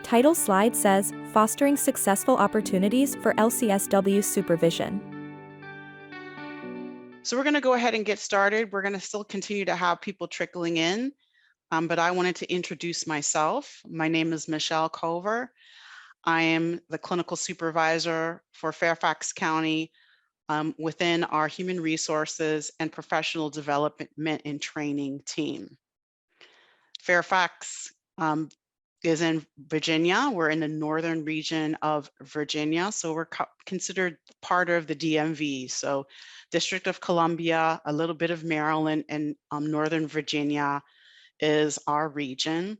Title slide says, Fostering Successful Opportunities for L.C.S.W Supervision. So we're going to go ahead and get started. We're going to still continue to have people trickling in, but I wanted to introduce myself. My name is Michelle Culver. I am the clinical supervisor for Fairfax County within our human resources and professional development and training team. Fairfax is in Virginia. We're in the northern region of Virginia, so we're considered part of the DMV. So District of Columbia, a little bit of Maryland, and Northern Virginia is our region.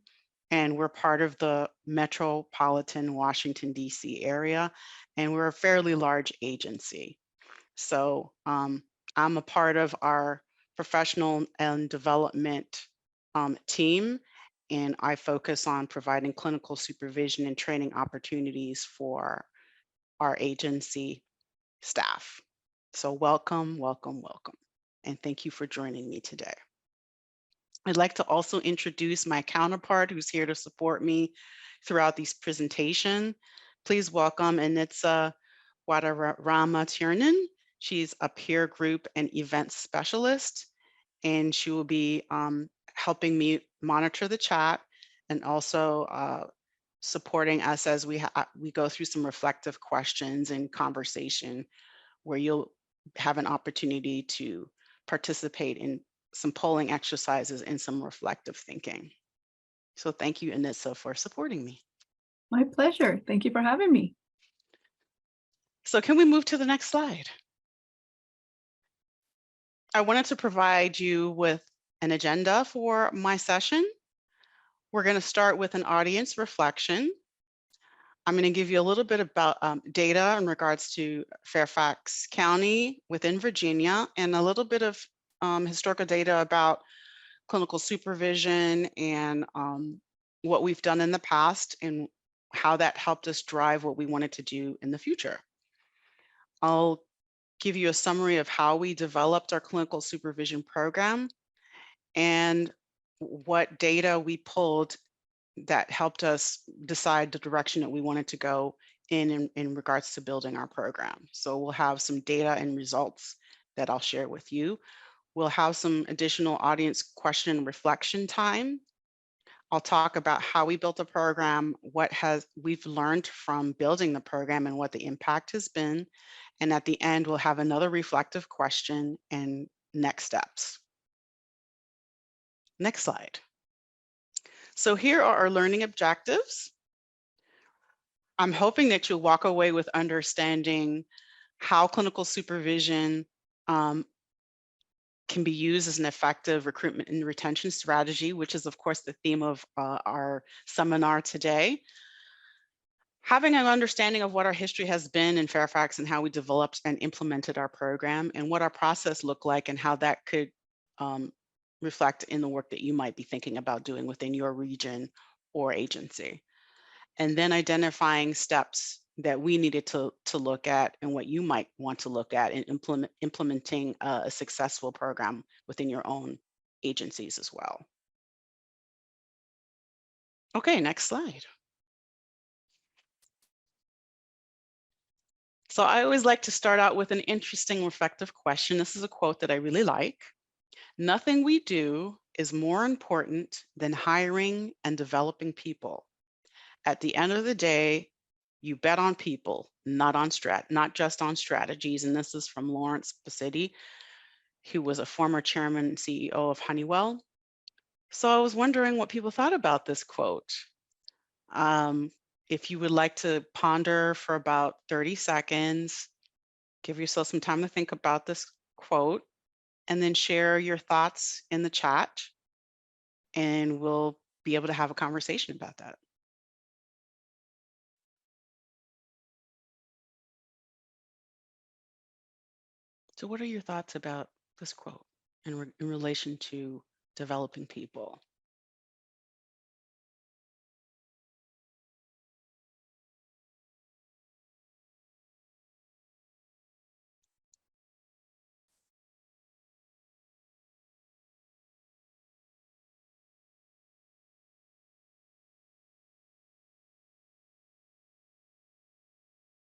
And we're part of the metropolitan Washington, D.C. area, and we're a fairly large agency. So I'm a part of our professional and development team, and I focus on providing clinical supervision and training opportunities for our agency staff. So welcome, welcome, welcome, and thank you for joining me today. I'd like to also introduce my counterpart who's here to support me throughout this presentation. Please welcome Anitsa Wadarama Tiernan. She's a peer group and event specialist, and she will be helping me monitor the chat and also supporting us as we go through some reflective questions and conversation where you'll have an opportunity to participate in some polling exercises and some reflective thinking. So thank you, Anissa, for supporting me. My pleasure. Thank you for having me. So can we move to the next slide? I wanted to provide you with an agenda for my session. We're going to start with an audience reflection. I'm going to give you a little bit about data in regards to Fairfax County within Virginia, and a little bit of historical data about clinical supervision and what we've done in the past and how that helped us drive what we wanted to do in the future. I'll give you a summary of how we developed our clinical supervision program and what data we pulled that helped us decide the direction that we wanted to go in regards to building our program. So we'll have some data and results that I'll share with you. We'll have some additional audience question and reflection time. I'll talk about how we built the program, what we've learned from building the program and what the impact has been. And at the end, we'll have another reflective question and next steps. Next slide. So here are our learning objectives. I'm hoping that you'll walk away with understanding how clinical supervision can be used as an effective recruitment and retention strategy, which is of course the theme of our seminar today. Having an understanding of what our history has been in Fairfax and how we developed and implemented our program and what our process looked like and how that could reflect in the work that you might be thinking about doing within your region or agency. And then identifying steps that we needed to look at and what you might want to look at in implementing a successful program within your own agencies as well. Okay, next slide. So I always like to start out with an interesting reflective question. This is a quote that I really like. Nothing we do is more important than hiring and developing people. At the end of the day, you bet on people, not just on strategies. And this is from Lawrence Bassetti, who was a former chairman and CEO of Honeywell. So I was wondering what people thought about this quote. If you would like to ponder for about 30 seconds, give yourself some time to think about this quote, and then share your thoughts in the chat, and we'll be able to have a conversation about that. So what are your thoughts about this quote in relation to developing people?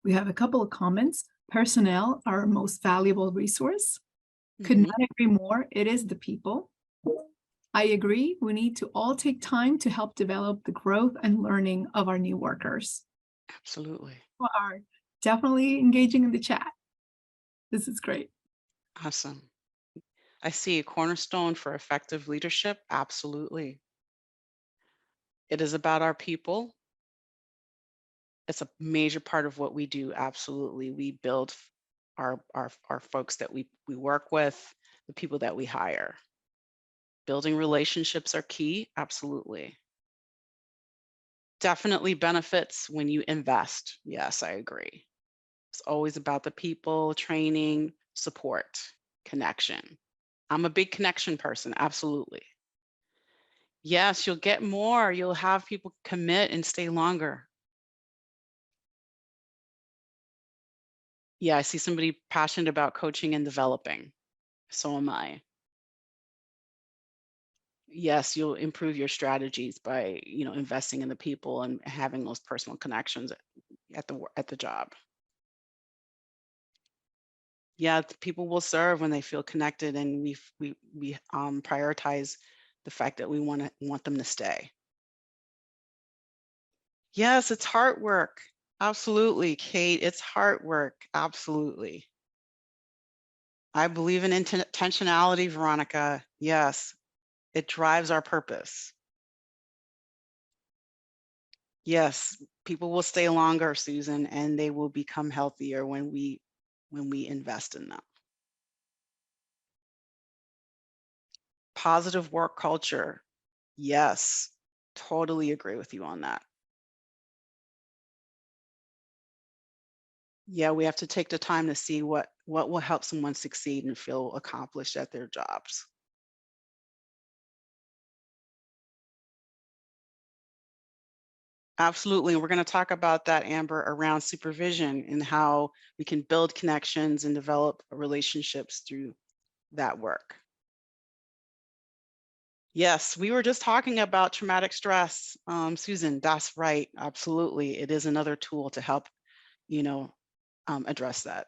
We have a couple of comments. Personnel are our most valuable resource. Could Mhm. not agree more. It is the people. I agree. We need to all take time to help develop the growth and learning of our new workers. Absolutely. People are definitely engaging in the chat. This is great. Awesome. I see a cornerstone for effective leadership. Absolutely. It is about our people. It's a major part of what we do. Absolutely. We build our folks that we work with, the people that we hire. Building relationships are key. Absolutely. Definitely benefits when you invest. Yes, I agree. It's always about the people, training, support, connection. I'm a big connection person. Absolutely. Yes, you'll get more. You'll have people commit and stay longer. Yeah, I see somebody passionate about coaching and developing. So am I. Yes, you'll improve your strategies by, investing in the people and having those personal connections at the job. Yeah, people will serve when they feel connected, and we prioritize the fact that we want them to stay. Yes, it's hard work. Absolutely, Kate. It's hard work. Absolutely. I believe in intentionality, Veronica. Yes, it drives our purpose. Yes, people will stay longer, Susan, and they will become healthier when we invest in them. Positive work culture. Yes, totally agree with you on that. Yeah, we have to take the time to see what will help someone succeed and feel accomplished at their jobs. Absolutely. And we're going to talk about that, Amber, around supervision and how we can build connections and develop relationships through that work. Yes, we were just talking about traumatic stress. Susan, that's right. Absolutely. It is another tool to help, address that.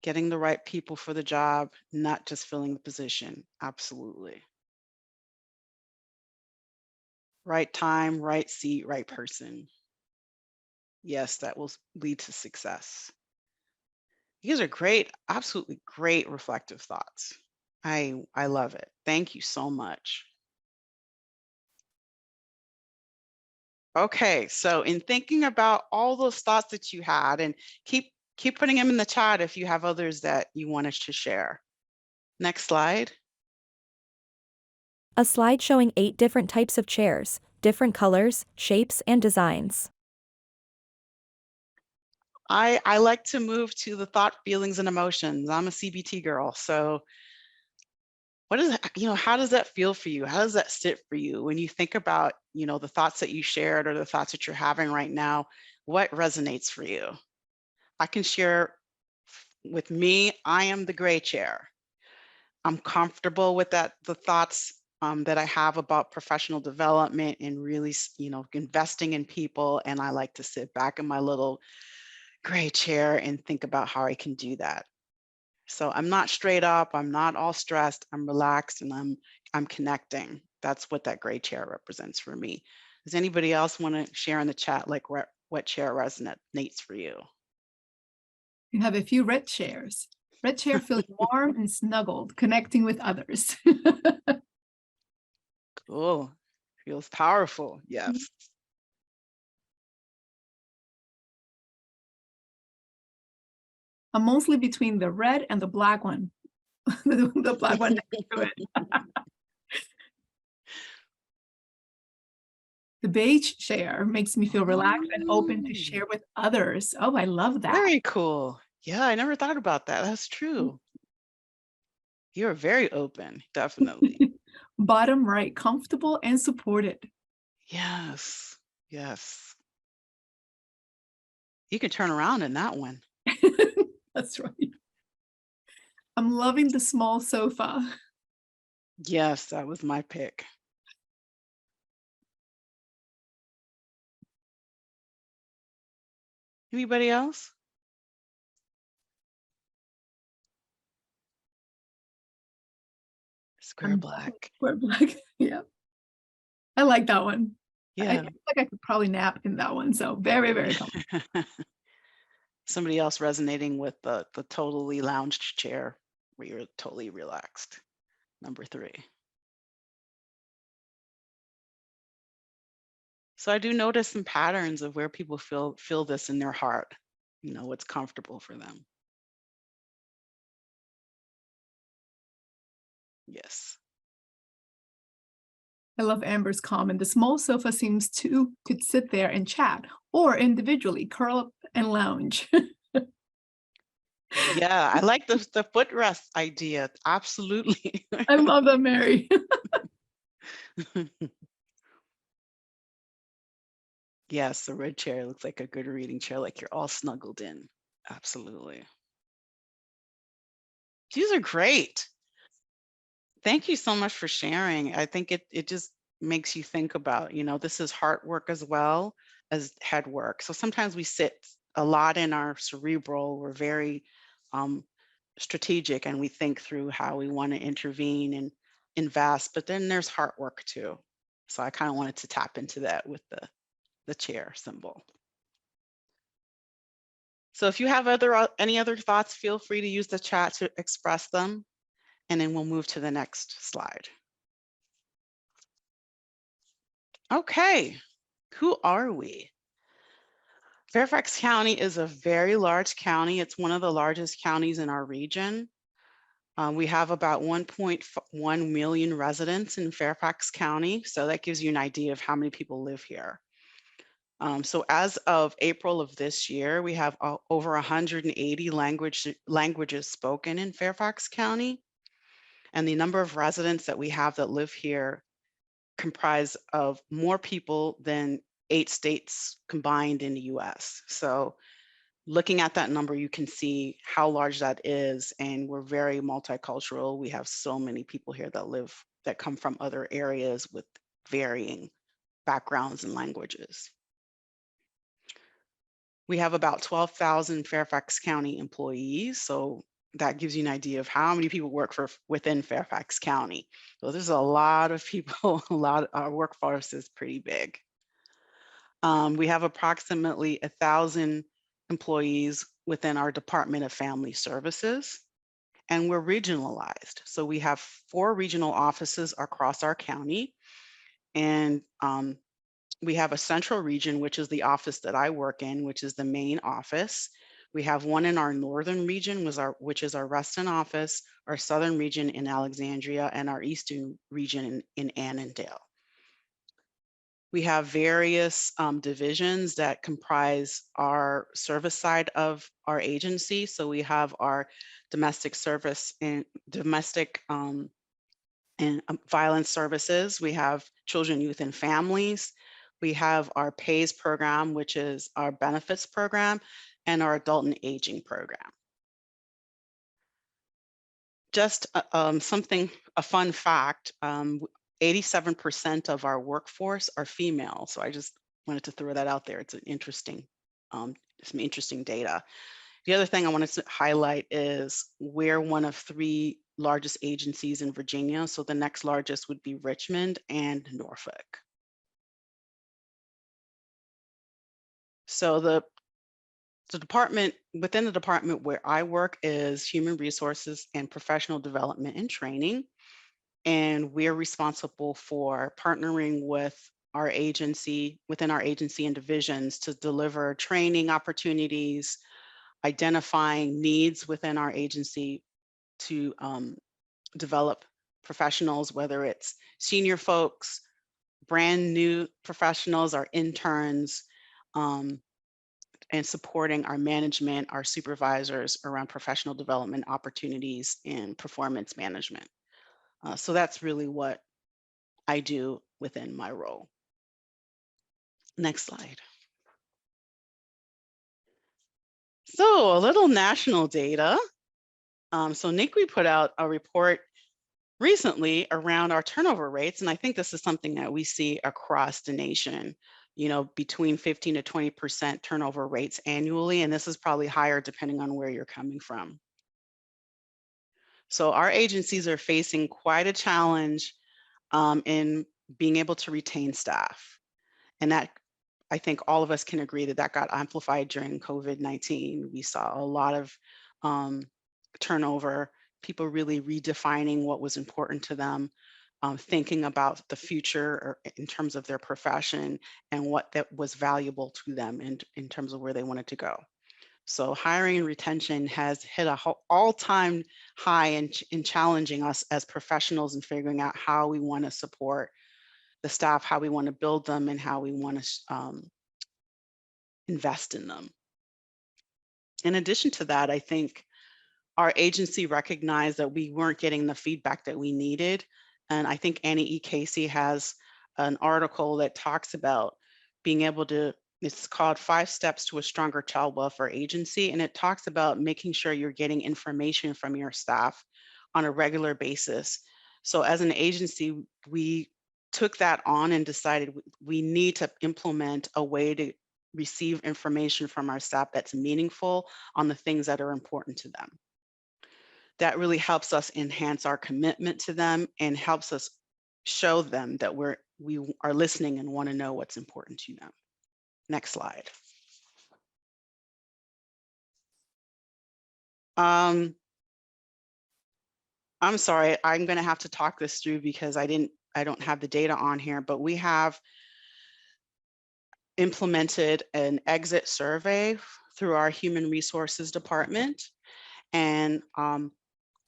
Getting the right people for the job, not just filling the position. Absolutely. Right time, right seat, right person. Yes, that will lead to success. These are great, absolutely great reflective thoughts. I love it. Thank you so much. Okay, so in thinking about all those thoughts that you had, and keep putting them in the chat if you have others that you wanted to share. Next slide. A slide showing 8 different types of chairs, different colors, shapes, and designs. I like to move to the thought, feelings, and emotions. I'm a CBT girl, so what is it, how does that feel for you? How does that sit for you when you think about, the thoughts that you shared or the thoughts that you're having right now? What resonates for you? I can share with me, I am the gray chair. I'm comfortable with the thoughts that I have about professional development and really, investing in people. And I like to sit back in my little gray chair and think about how I can do that. So I'm not straight up, I'm not all stressed, I'm relaxed, and I'm connecting. That's what that gray chair represents for me. Does anybody else want to share in the chat, like what chair resonates for you? You have a few red chairs. Red chair feels warm and snuggled, connecting with others. Cool. Feels powerful. Yes. I'm mostly between the red and the black one. The black one next to it. The beige chair makes me feel relaxed and open to Oh, share with others. Oh, I love that. very cool. Yeah, I never thought about that. That's true. You're very open, definitely. Bottom right, comfortable and supported. Yes. Yes. You can turn around in that one. That's right. I'm loving the small sofa. Yes, that was my pick. Anybody else? Square black. Square black. Yeah. I like that one. I Yeah. feel like I could probably nap in that one. So very, very comfortable. Somebody else resonating with the totally lounged chair where you're totally relaxed. Number 3. So I do notice some patterns of where people feel this in their heart, you know, what's comfortable for them. Yes. I love Amber's comment. The small sofa seems two could sit there and chat, or individually curl up and lounge. Yeah, I like the footrest idea. Absolutely. I love that, Mary. Yes, the red chair looks like a good reading chair, like you're all snuggled in. Absolutely. These are great. Thank you so much for sharing. I think it just makes you think about, you know, this is heart work as well as head work. So sometimes we sit a lot in our cerebral, we're very strategic, and we think through how we want to intervene and invest, but then there's heart work too. So I kind of wanted to tap into that with the chair symbol. So if you have any other thoughts, feel free to use the chat to express them, and then we'll move to the next slide. Okay, who are we? Fairfax County is a very large county. It's one of the largest counties in our region. We have about 1.1 million residents in Fairfax County, so that gives you an idea of how many people live here. So as of April of this year, we have over 180 languages spoken in Fairfax County, and the number of residents that we have that live here comprise of more people than 8 states combined in the US. So looking at that number, you can see how large that is, and we're very multicultural. We have so many people here that come from other areas with varying backgrounds and languages. We have about 12,000 Fairfax County employees, so that gives you an idea of how many people work within Fairfax County. So there's a lot of people, our workforce is pretty big. We have approximately 1,000 employees within our Department of Family Services, and we're regionalized. So we have 4 regional offices across our county, and we have a central region, which is the office that I work in, which is the main office. We have one in our northern region, which is our Reston office, our southern region in Alexandria, and our eastern region in Annandale. We have various divisions that comprise our service side of our agency. So we have our domestic service and domestic and violence services. We have children, youth, and families. We have our PAYS program, which is our benefits program, and our adult and aging program. Just a fun fact, 87% of our workforce are female. So I just wanted to throw that out there. It's an interesting, some interesting data. The other thing I wanted to highlight is we're one of 3 largest agencies in Virginia. So the next largest would be Richmond and Norfolk. So the department, within the department where I work is Human Resources and Professional Development and Training. And we're responsible for partnering with our agency, within our agency and divisions, to deliver training opportunities, identifying needs within our agency to develop professionals, whether it's senior folks, brand new professionals, our interns, and supporting our management, our supervisors around professional development opportunities and performance management. So that's really what I do within my role. Next slide. So a little national data. So NICWE put out a report recently around our turnover rates, and I think this is something that we see across the nation, between 15 to 20% turnover rates annually, and this is probably higher depending on where you're coming from. So our agencies are facing quite a challenge in being able to retain staff. And that, I think all of us can agree that that got amplified during COVID-19. We saw a lot of turnover, people really redefining what was important to them, thinking about the future or in terms of their profession and what that was valuable to them in terms of where they wanted to go. So hiring and retention has hit a all-time high in challenging us as professionals and figuring out how we want to support the staff, how we want to build them, and how we want to invest in them. In addition to that, I think our agency recognized that we weren't getting the feedback that we needed. And I think Annie E. Casey has an article that talks about being able to, it's called 5 Steps to a Stronger Child Welfare Agency. And it talks about making sure you're getting information from your staff on a regular basis. So as an agency, we took that on and decided we need to implement a way to receive information from our staff that's meaningful on the things that are important to them. That really helps us enhance our commitment to them and helps us show them that we are listening and want to know what's important to them. Next slide. I'm sorry, I'm going to have to talk this through because I don't have the data on here, but we have implemented an exit survey through our human resources department. And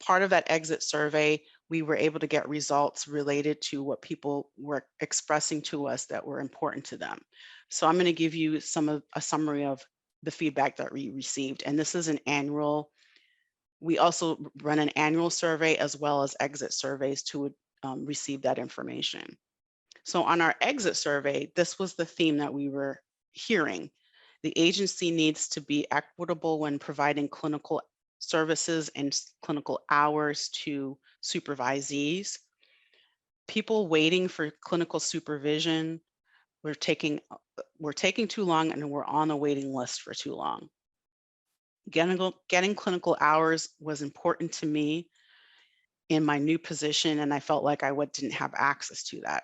part of that exit survey, we were able to get results related to what people were expressing to us that were important to them. So I'm going to give you a summary of the feedback that we received. And this is an annual, we also run an annual survey as well as exit surveys to receive that information. So on our exit survey, this was the theme that we were hearing. The agency needs to be equitable when providing clinical services and clinical hours to supervisees. People waiting for clinical supervision, we're taking too long and we're on the waiting list for too long. Getting clinical hours was important to me in my new position, and I felt like I didn't have access to that.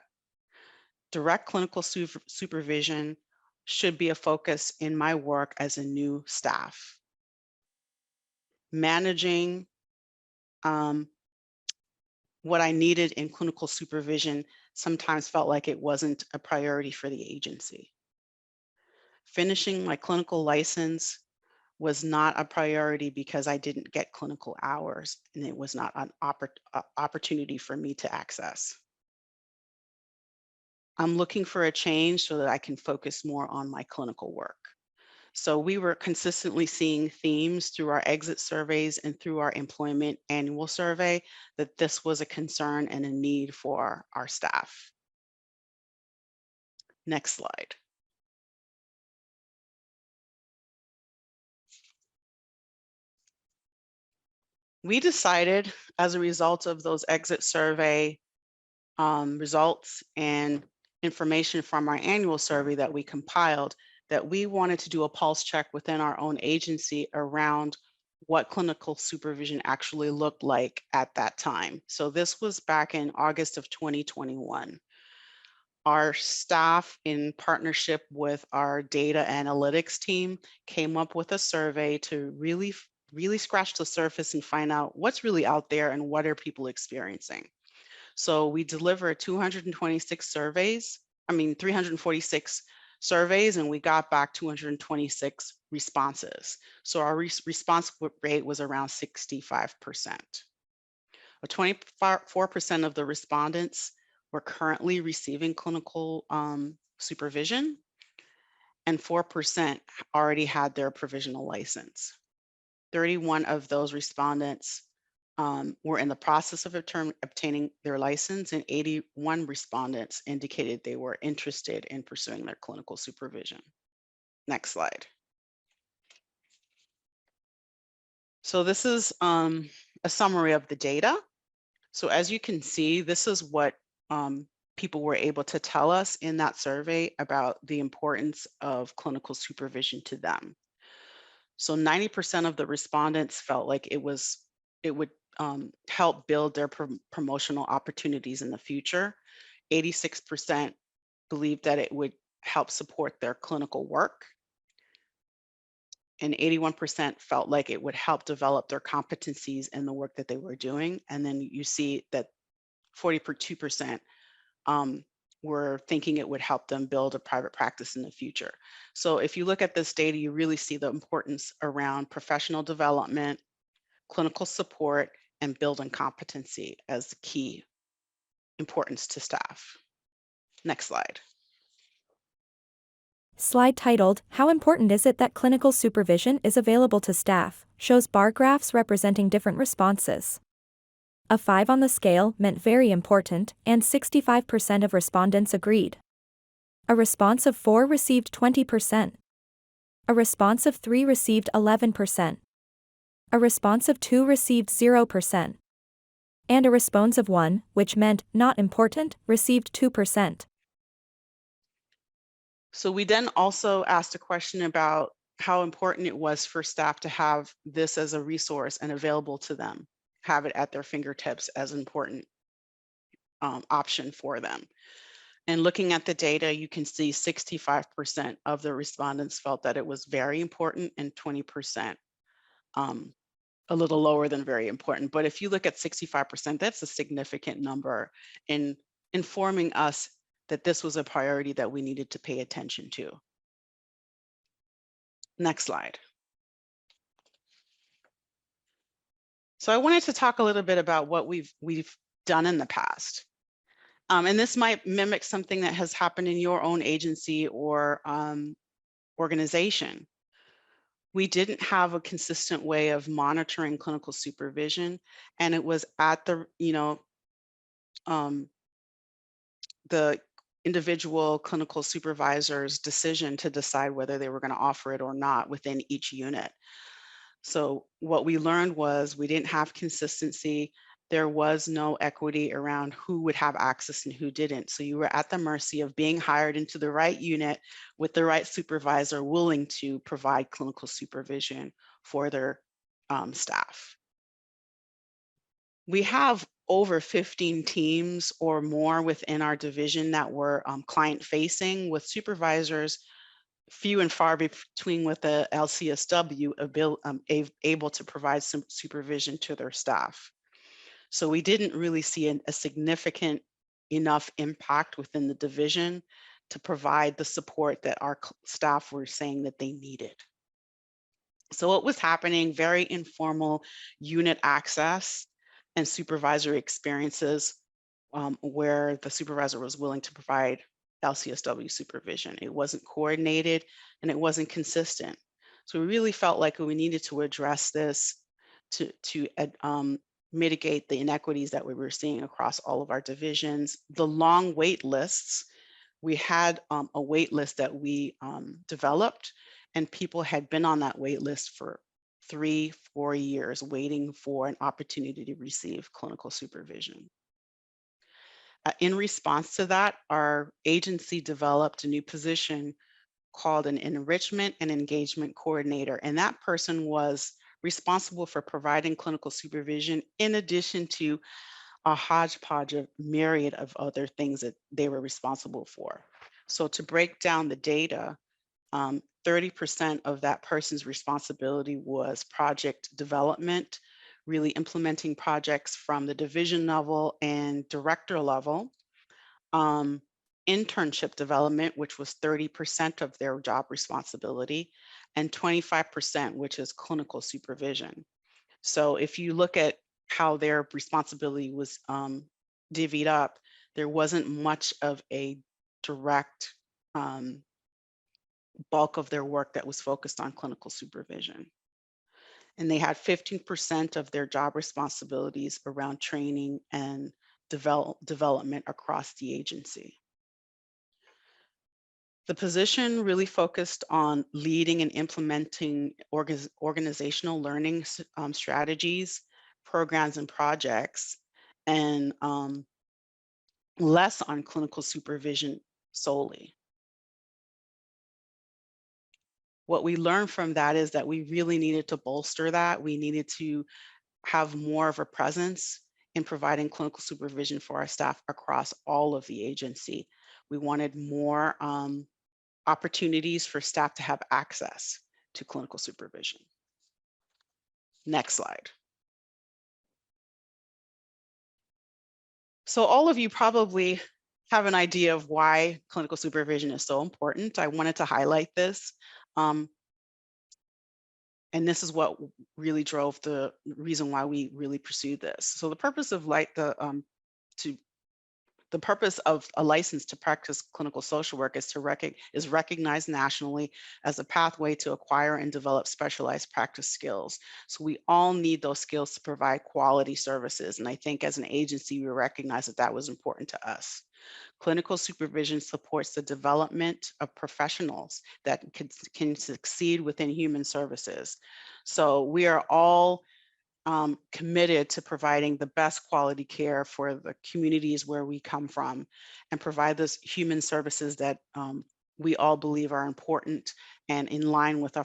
Direct clinical supervision should be a focus in my work as a new staff. Managing what I needed in clinical supervision sometimes felt like it wasn't a priority for the agency. Finishing my clinical license was not a priority because I didn't get clinical hours and it was not an opportunity for me to access. I'm looking for a change so that I can focus more on my clinical work. So we were consistently seeing themes through our exit surveys and through our employment annual survey that this was a concern and a need for our staff. Next slide. We decided as a result of those exit survey results and information from our annual survey that we compiled that we wanted to do a pulse check within our own agency around what clinical supervision actually looked like at that time. So this was back in August of 2021. Our staff, in partnership with our data analytics team, came up with a survey to really scratch the surface and find out what's really out there and what are people experiencing. So we delivered 346 surveys, and we got back 226 responses. So our response rate was around 65%. 24% of the respondents were currently receiving clinical supervision, and 4% already had their provisional license. 31 of those respondents were in the process of obtaining their license, and 81 respondents indicated they were interested in pursuing their clinical supervision. Next slide. So this is a summary of the data. So as you can see, this is what people were able to tell us in that survey about the importance of clinical supervision to them. So 90% of the respondents felt like it would help build their promotional opportunities in the future. 86% believed that it would help support their clinical work. And 81% felt like it would help develop their competencies in the work that they were doing. And then you see that 42% were thinking it would help them build a private practice in the future. So if you look at this data, you really see the importance around professional development, clinical support, and building competency as the key importance to staff. Next slide. Slide titled, How important is it that clinical supervision is available to staff, shows bar graphs representing different responses. A 5 on the scale meant very important, and 65% of respondents agreed. A response of 4 received 20%. A response of 3 received 11%. A response of 2 received 0%. And a response of 1, which meant not important, received 2%. So we then also asked a question about how important it was for staff to have this as a resource and available to them, have it at their fingertips as an important option for them. And looking at the data, you can see 65% of the respondents felt that it was very important and 20% a little lower than very important. But if you look at 65%, that's a significant number in informing us that this was a priority that we needed to pay attention to. Next slide. So I wanted to talk a little bit about what we've done in the past. And this might mimic something that has happened in your own agency or organization. We didn't have a consistent way of monitoring clinical supervision, and it was at the, the individual clinical supervisor's decision to decide whether they were going to offer it or not within each unit. So what we learned was we didn't have consistency. There was no equity around who would have access and who didn't. So you were at the mercy of being hired into the right unit with the right supervisor willing to provide clinical supervision for their staff. We have over 15 teams or more within our division that were client facing, with supervisors few and far between with the L.C.S.W. able to provide some supervision to their staff. So we didn't really see a significant enough impact within the division to provide the support that our staff were saying that they needed. So what was happening, very informal unit access and supervisory experiences where the supervisor was willing to provide L.C.S.W. supervision. It wasn't coordinated and it wasn't consistent. So we really felt like we needed to address this to mitigate the inequities that we were seeing across all of our divisions. The long wait lists, we had a wait list that we developed, and people had been on that wait list for 3-4 years waiting for an opportunity to receive clinical supervision. In response to that, our agency developed a new position called an enrichment and engagement coordinator, and that person was responsible for providing clinical supervision in addition to a hodgepodge of myriad of other things that they were responsible for. So to break down the data, 30% of that person's responsibility was project development, really implementing projects from the division level and director level. Internship development, which was 30% of their job responsibility, and 25%, which is clinical supervision. So if you look at how their responsibility was divvied up, there wasn't much of a direct bulk of their work that was focused on clinical supervision. And they had 15% of their job responsibilities around training and development across the agency. The position really focused on leading and implementing organizational learning strategies, programs, and projects. and less on clinical supervision solely. What we learned from that is that we really needed to bolster that. We needed to have more of a presence in providing clinical supervision for our staff across all of the agency. We wanted more opportunities for staff to have access to clinical supervision. Next slide. So all of you probably have an idea of why clinical supervision is so important. I wanted to highlight this. And this is what really drove the reason why we really pursued this. So the purpose of the purpose of a license to practice clinical social work is recognized nationally as a pathway to acquire and develop specialized practice skills. So we all need those skills to provide quality services. And I think as an agency, we recognize that that was important to us. Clinical supervision supports the development of professionals that can succeed within human services. So we are all committed to providing the best quality care for the communities where we come from and provide those human services that we all believe are important and in line with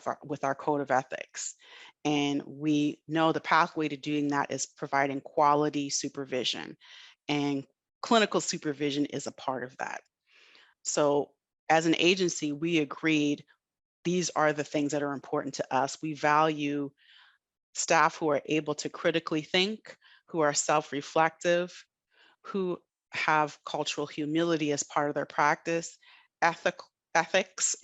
our code of ethics. And we know the pathway to doing that is providing quality supervision, and clinical supervision is a part of that. So as an agency, we agreed these are the things that are important to us. We value staff who are able to critically think, who are self-reflective, who have cultural humility as part of their practice. Ethics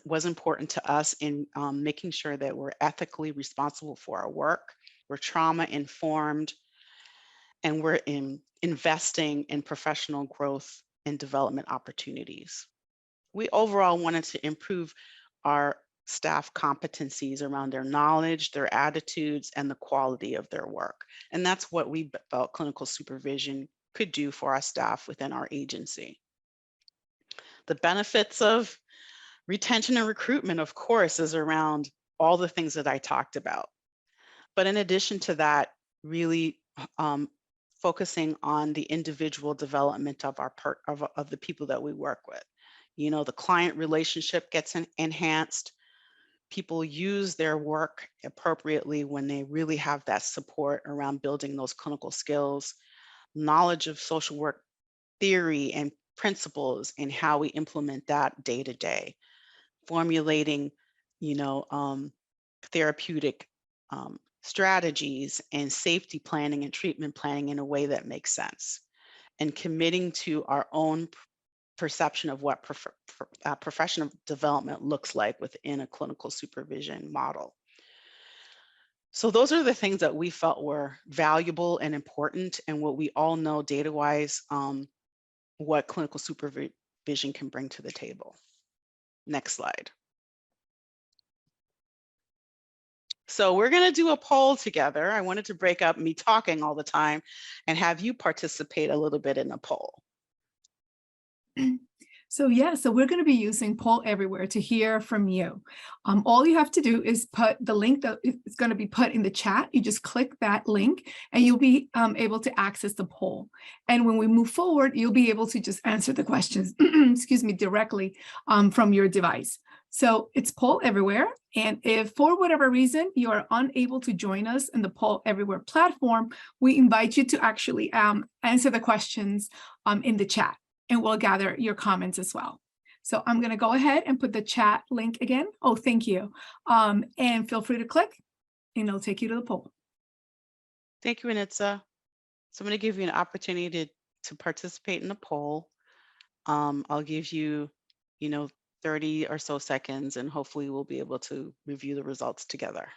was important to us in making sure that we're ethically responsible for our work, we're trauma informed, and we're investing in professional growth and development opportunities. We overall wanted to improve our staff competencies around their knowledge, their attitudes, and the quality of their work. And that's what we felt clinical supervision could do for our staff within our agency. The benefits of retention and recruitment, of course, is around all the things that I talked about. But in addition to that, really focusing on the individual development of of the people that we work with. You know, the client relationship gets enhanced. People use their work appropriately when they really have that support around building those clinical skills, knowledge of social work theory and principles, and how we implement that day to day, formulating, you know, therapeutic strategies and safety planning and treatment planning in a way that makes sense, and committing to our own perception of what professional development looks like within a clinical supervision model. So those are the things that we felt were valuable and important, and what we all know data-wise, what clinical supervision can bring to the table. Next slide. So we're going to do a poll together. I wanted to break up me talking all the time and have you participate a little bit in the poll. So we're going to be using Poll Everywhere to hear from you. All you have to do is put the link that is going to be put in the chat. You just click that link and you'll be able to access the poll. And when we move forward, you'll be able to just answer the questions, excuse me, directly from your device. So it's Poll Everywhere. And if for whatever reason you are unable to join us in the Poll Everywhere platform, we invite you to actually answer the questions in the chat, and we'll gather your comments as well. So I'm going to go ahead and put the chat link again. Oh, thank you. And feel free to click and it'll take you to the poll. Thank you, Anitza. So I'm going to give you an opportunity to participate in the poll. I'll give you, 30 or so seconds, and hopefully we'll be able to review the results together.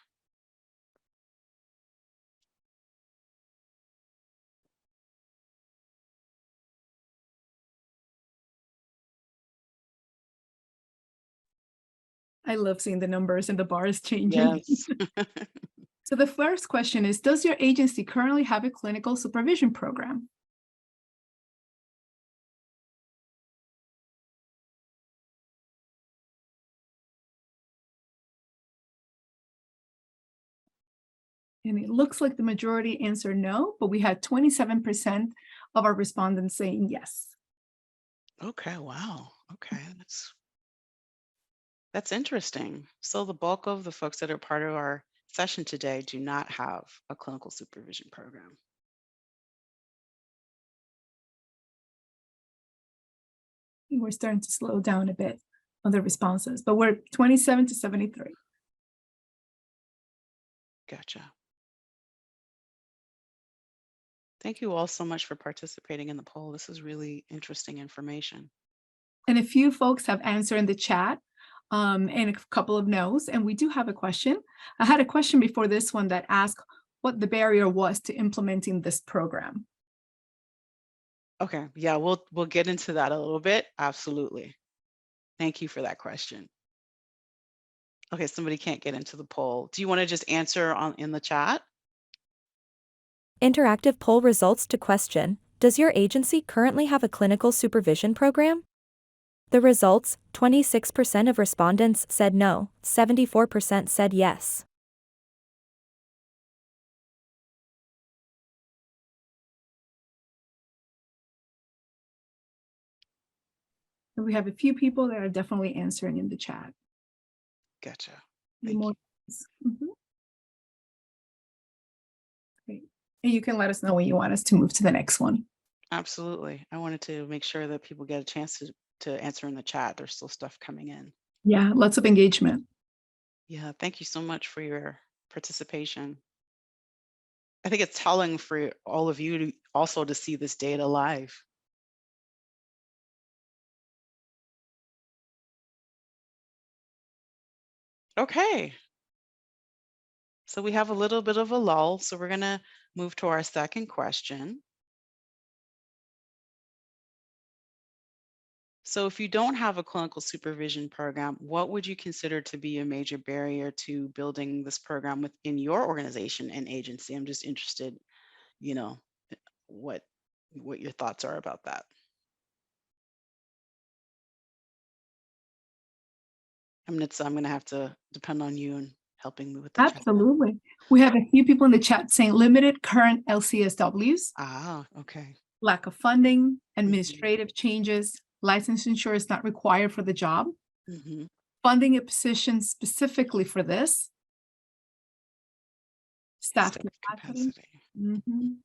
I love seeing the numbers and the bars changing. Yes. So the first question is, does your agency currently have a clinical supervision program? And it looks like the majority answered no, but we had 27% of our respondents saying yes. Okay, wow. Okay, that's interesting. So the bulk of the folks that are part of our session today do not have a clinical supervision program. We're starting to slow down a bit on the responses, but we're 27 to 73. Gotcha. Thank you all so much for participating in the poll. This is really interesting information. And a few folks have answered in the chat, and a couple of no's. And we do have a question. I had a question before this one that asked what the barrier was to implementing this program. Okay, yeah, we'll get into that a little bit. Absolutely. Thank you for that question. Okay, somebody can't get into the poll. Do you want to just answer in the chat? Interactive poll results to question, does your agency currently have a clinical supervision program? The results, 26% of respondents said no, 74% said yes. And we have a few people that are definitely answering in the chat. Gotcha. Any Thank more? you. Mhm. Great. And you can let us know when you want us to move to the next one. Absolutely. I wanted to make sure that people get a chance to answer in the chat. There's still stuff coming in. Yeah, lots of engagement. Yeah, thank you so much for your participation. I think it's telling for all of you to also to see this data live. Okay. So we have a little bit of a lull, so we're going to move to our second question. So if you don't have a clinical supervision program, what would you consider to be a major barrier to building this program within your organization and agency? I'm just interested, you know, what your thoughts are about that. I'm going to have to depend on you and helping me with the chat. Absolutely. We have a few people in the chat saying limited current LCSWs, Ah, okay. lack of funding, administrative changes, licensure is not required for the job, Mm-hmm. funding a position specifically for this, staff capacity. Mhm.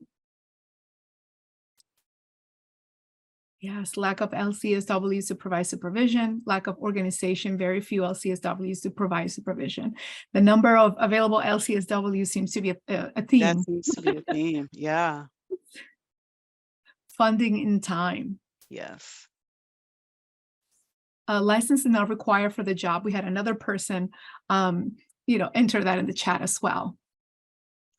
Yes, lack of LCSWs to provide supervision, lack of organization, very few LCSWs to provide supervision. The number of available LCSWs seems to be a theme. That seems to be a theme. Yeah. Funding in time. Yes. License is not required for the job. We had another person, enter that in the chat as well.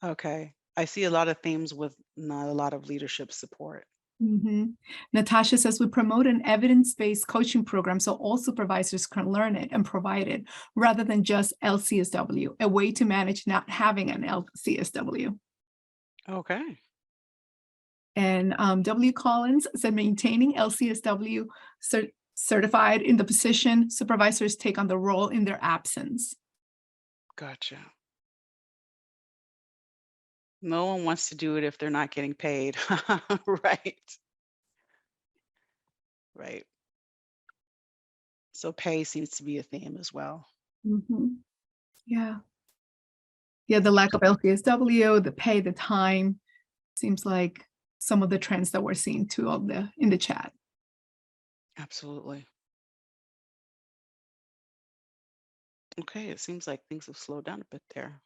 Okay. I see a lot of themes with not a lot of leadership support. Mhm. Natasha says we promote an evidence-based coaching program so all supervisors can learn it and provide it rather than just LCSW, a way to manage not having an LCSW. Okay. And W. Collins said maintaining LCSW certified in the position, supervisors take on the role in their absence. Gotcha. No one wants to do it if they're not getting paid. Right. Right. So pay seems to be a theme as well. Mhm. Yeah. Yeah, the lack of LCSW, the pay, the time, seems like some of the trends that we're seeing too in the chat. Absolutely. Okay, it seems like things have slowed down a bit there.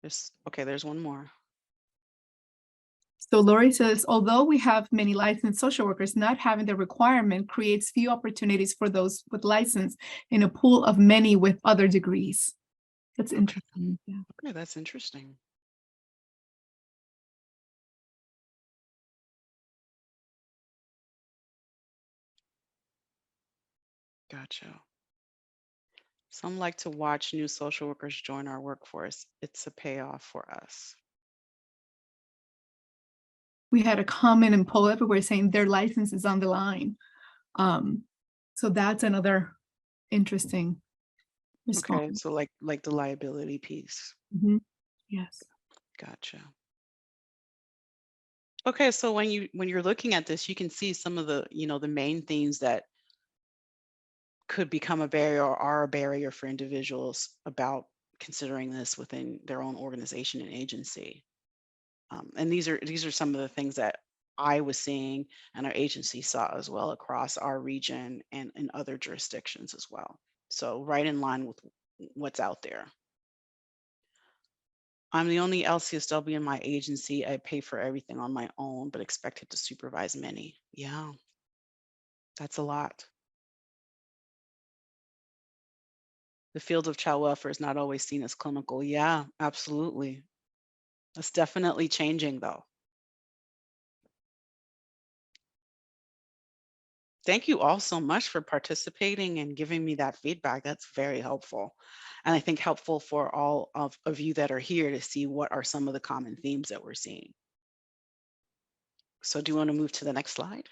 There's one more. So Lori says, although we have many licensed social workers, not having the requirement creates few opportunities for those with license in a pool of many with other degrees. That's interesting. Yeah. Okay, that's interesting. Gotcha. Some like to watch new social workers join our workforce. It's a payoff for us. We had a comment in poll everywhere saying their license is on the line. So that's another interesting response. Okay, so like the liability piece. Mhm. Yes. Gotcha. Okay, so when you're looking at this, you can see some of the, the main themes that could become a barrier or are a barrier for individuals about considering this within their own organization and agency. And these are some of the things that I was seeing and our agency saw as well across our region and in other jurisdictions as well. So right in line with what's out there. I'm the only L.C.S.W in my agency. I pay for everything on my own, but expected to supervise many. Yeah, that's a lot. The field of child welfare is not always seen as clinical. Yeah, absolutely. That's definitely changing though. Thank you all so much for participating and giving me that feedback. That's very helpful. And I think helpful for all of you that are here to see what are some of the common themes that we're seeing. So do you want to move to the next slide?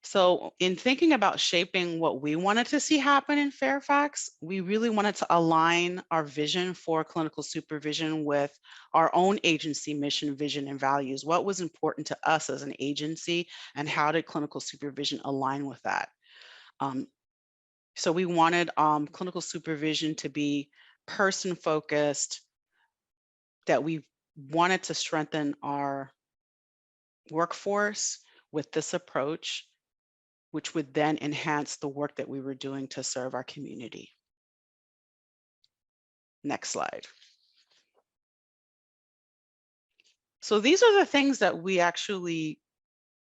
So in thinking about shaping what we wanted to see happen in Fairfax, we really wanted to align our vision for clinical supervision with our own agency mission, vision, and values. What was important to us as an agency, and how did clinical supervision align with that? So we wanted clinical supervision to be person-focused, that we wanted to strengthen our workforce with this approach, which would then enhance the work that we were doing to serve our community. Next slide. So these are the things that we actually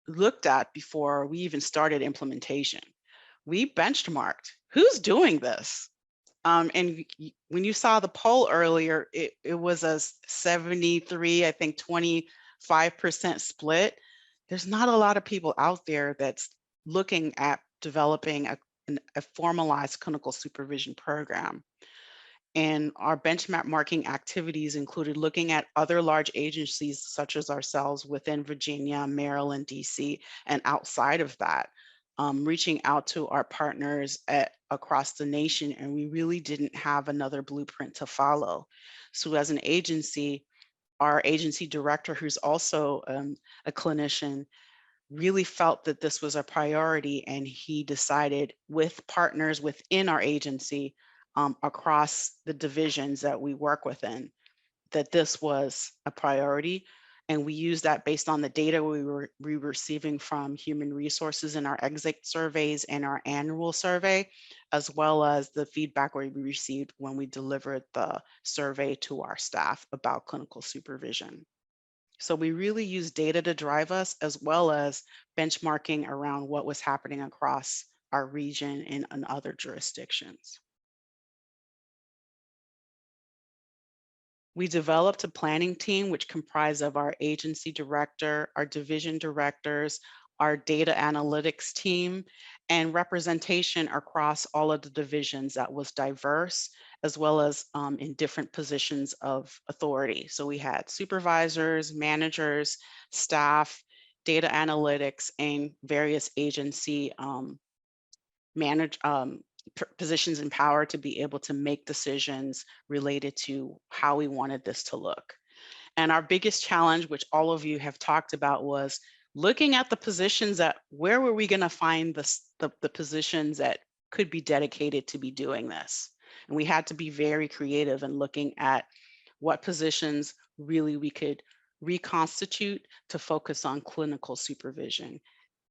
looked at before we even started implementation. We benchmarked who's doing this. And when you saw the poll earlier, it was a 73, I think 25% split. There's not a lot of people out there that's looking at developing a formalized clinical supervision program. And our benchmarking activities included looking at other large agencies such as ourselves within Virginia, Maryland, DC, and outside of that, reaching out to our partners across the nation, and we really didn't have another blueprint to follow. So as an agency, our agency director, who's also a clinician, really felt that this was a priority, and he decided with partners within our agency across the divisions that we work within, that this was a priority. And we used that based on the data we were receiving from human resources in our exit surveys and our annual survey, as well as the feedback we received when we delivered the survey to our staff about clinical supervision. So we really use data to drive us, as well as benchmarking around what was happening across our region and other jurisdictions. We developed a planning team, which comprised of our agency director, our division directors, our data analytics team, and representation across all of the divisions that was diverse, as well as in different positions of authority. So we had supervisors, managers, staff, data analytics, and various agency positions in power to be able to make decisions related to how we wanted this to look. And our biggest challenge, which all of you have talked about, was looking at the positions that, where were we going to find the positions that could be dedicated to be doing this? And we had to be very creative in looking at what positions really we could reconstitute to focus on clinical supervision.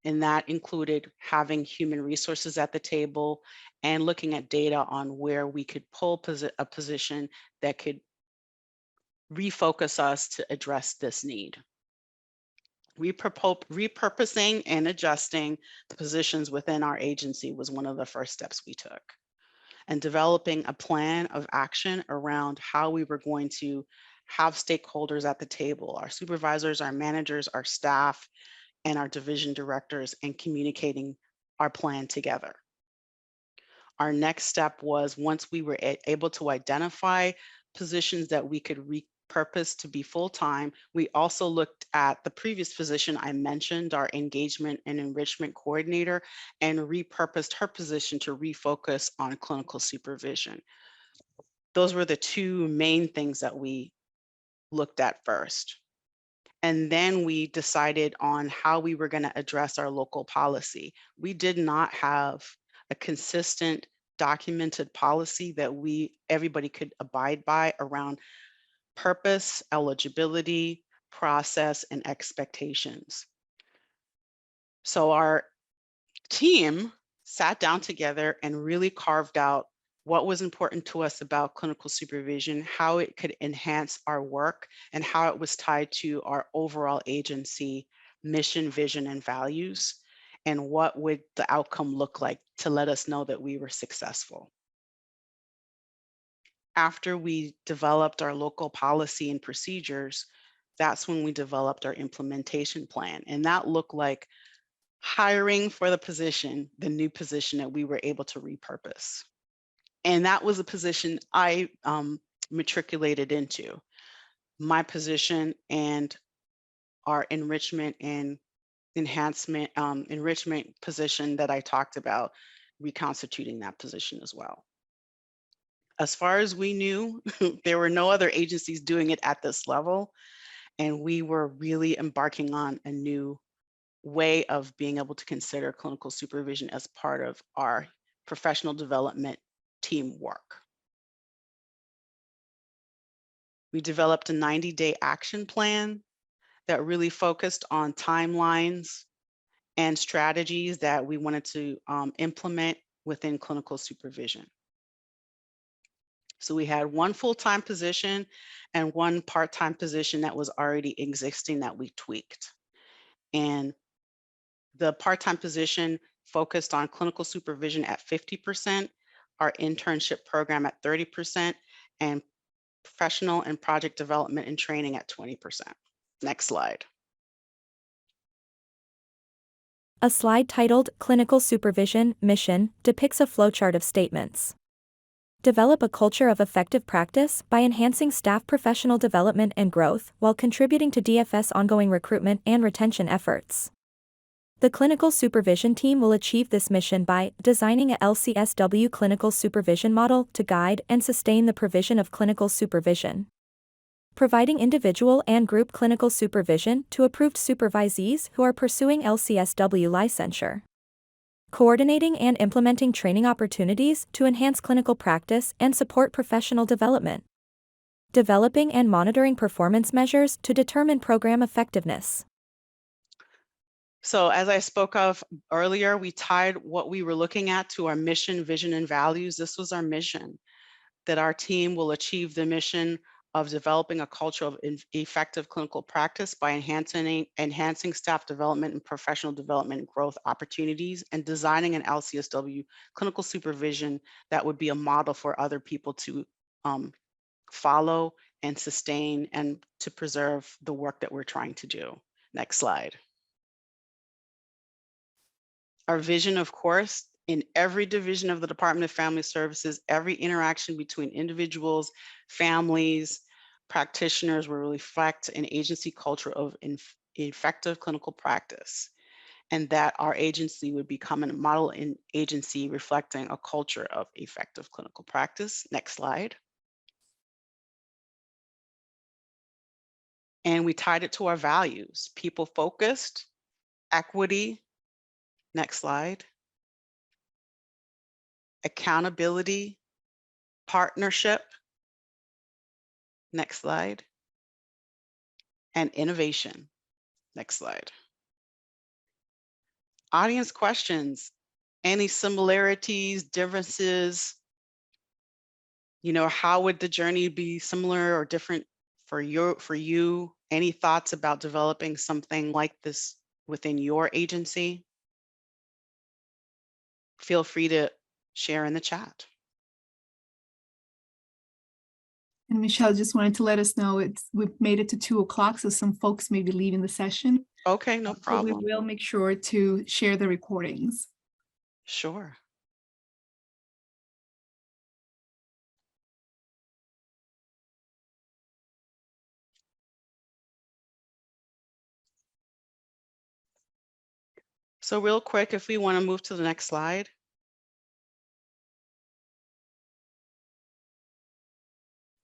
And that included having human resources at the table and looking at data on where we could pull a position that could refocus us to address this need. Repurposing and adjusting the positions within our agency was one of the first steps we took. And developing a plan of action around how we were going to have stakeholders at the table, our supervisors, our managers, our staff, and our division directors, and communicating our plan together. Our next step was, once we were able to identify positions that we could repurpose to be full-time, we also looked at the previous position I mentioned, our engagement and enrichment coordinator, and repurposed her position to refocus on clinical supervision. Those were the two main things that we looked at first. And then we decided on how we were going to address our local policy. We did not have a consistent documented policy that everybody could abide by around purpose, eligibility, process, and expectations. So our team sat down together and really carved out what was important to us about clinical supervision, how it could enhance our work, and how it was tied to our overall agency mission, vision, and values, and what would the outcome look like to let us know that we were successful. After we developed our local policy and procedures, that's when we developed our implementation plan. And that looked like hiring for the position, the new position that we were able to repurpose. And that was a position I matriculated into. My position and our enrichment and enhancement, enrichment position that I talked about, reconstituting that position as well. As far as we knew, there were no other agencies doing it at this level. And we were really embarking on a new way of being able to consider clinical supervision as part of our professional development teamwork. We developed a 90-day action plan that really focused on timelines and strategies that we wanted to implement within clinical supervision. So we had one full-time position and one part-time position that was already existing that we tweaked. And the part-time position focused on clinical supervision at 50%, our internship program at 30%, and professional and project development and training at 20%. Next slide. A slide titled Clinical Supervision Mission depicts a flowchart of statements. Develop a culture of effective practice by enhancing staff professional development and growth while contributing to DFS ongoing recruitment and retention efforts. The clinical supervision team will achieve this mission by designing a L.C.S.W. clinical supervision model to guide and sustain the provision of clinical supervision, providing individual and group clinical supervision to approved supervisees who are pursuing L.C.S.W. licensure, coordinating and implementing training opportunities to enhance clinical practice and support professional development, developing and monitoring performance measures to determine program effectiveness. So as I spoke of earlier, we tied what we were looking at to our mission, vision, and values. This was our mission, that our team will achieve the mission of developing a culture of effective clinical practice by enhancing staff development and professional development and growth opportunities, and designing an L.C.S.W. clinical supervision that would be a model for other people to follow and sustain and to preserve the work that we're trying to do. Next slide. Our vision, of course, in every division of the Department of Family Services, every interaction between individuals, families, practitioners will reflect an agency culture of effective clinical practice, and that our agency would become a model agency reflecting a culture of effective clinical practice. Next slide. And we tied it to our values: people-focused, equity. Next slide. Accountability, partnership. Next slide. And innovation. Next slide. Audience questions. Any similarities, differences? You know, how would the journey be similar or different for you? Any thoughts about developing something like this within your agency? Feel free to share in the chat. And Michelle just wanted to let us know we've made it to 2 o'clock, so some folks may be leaving the session. Okay, no problem. But we will make sure to share the recordings. Sure. So real quick, if we want to move to the next slide.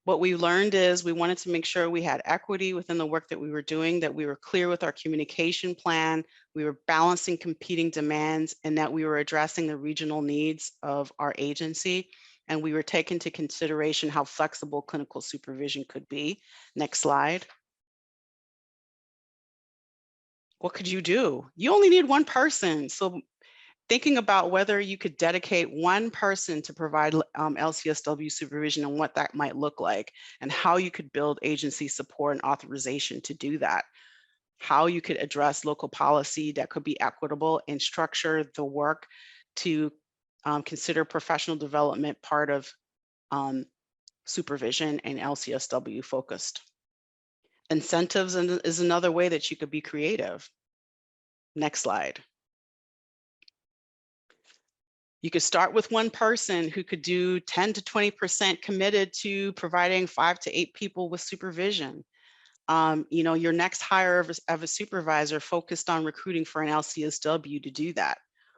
What we learned is we wanted to make sure we had equity within the work that we were doing, that we were clear with our communication plan, we were balancing competing demands, and that we were addressing the regional needs of our agency. And we were taking into consideration how flexible clinical supervision could be. Next slide. What could you do? You only need one person. So thinking about whether you could dedicate one person to provide LCSW supervision and what that might look like, and how you could build agency support and authorization to do that, how you could address local policy that could be equitable, and structure the work to consider professional development part of supervision and LCSW focused. Incentives is another way that you could be creative. Next slide. You could start with one person who could do 10 to 20% committed to providing 5 to 8 people with supervision. Your next hire of a supervisor focused on recruiting for an LCSW to do that.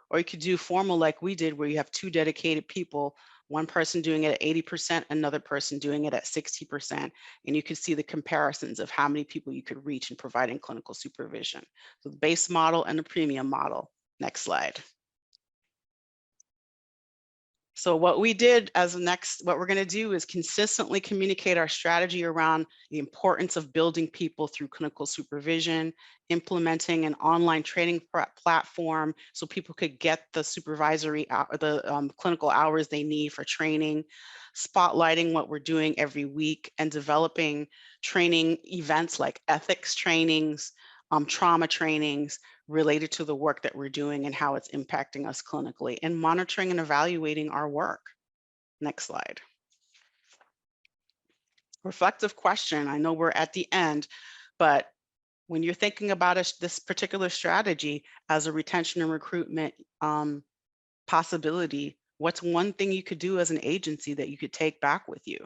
Or you could do formal like we did, where you have 2 dedicated people, one person doing it at 80%, another person doing it at 60%. And you could see the comparisons of how many people you could reach in providing clinical supervision. So the base model and the premium model. Next slide. So what we did as what we're going to do is consistently communicate our strategy around the importance of building people through clinical supervision, implementing an online training platform so people could get the clinical hours they need for training, spotlighting what we're doing every week, and developing training events like ethics trainings, trauma trainings related to the work that we're doing and how it's impacting us clinically, and monitoring and evaluating our work. Next slide. Reflective question. I know we're at the end, but when you're thinking about this particular strategy as a retention and recruitment possibility, what's one thing you could do as an agency that you could take back with you?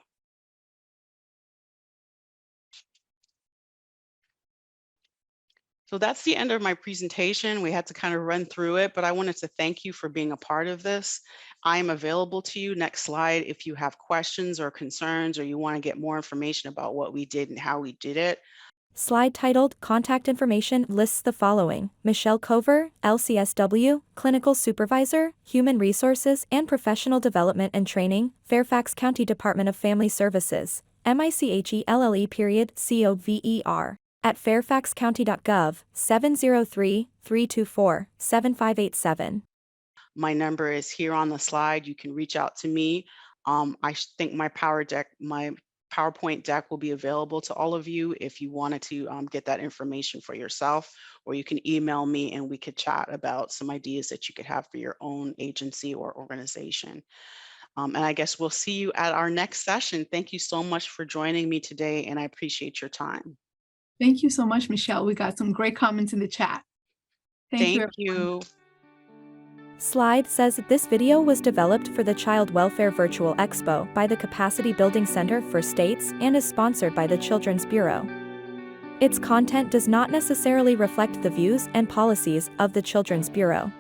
So that's the end of my presentation. We had to kind of run through it, but I wanted to thank you for being a part of this. I am available to you. Next slide. If you have questions or concerns, or you want to get more information about what we did and how we did it. Slide titled Contact Information lists the following: Michelle Cover, L.C.S.W., Clinical Supervisor, Human Resources and Professional Development and Training, Fairfax County Department of Family Services, MICHELLE.COVER. At fairfaxcounty.gov, 703-324-7587. My number is here on the slide. You can reach out to me. I think my PowerPoint deck will be available to all of you if you wanted to get that information for yourself, or you can email me and we could chat about some ideas that you could have for your own agency or organization. And I guess we'll see you at our next session. Thank you so much for joining me today, and I appreciate your time. Thank you so much, Michelle. We got some great comments in the chat. Thank you. Thank you. Slide says that this video was developed for the Child Welfare Virtual Expo by the Capacity Building Center for States and is sponsored by the Children's Bureau. Its content does not necessarily reflect the views and policies of the Children's Bureau.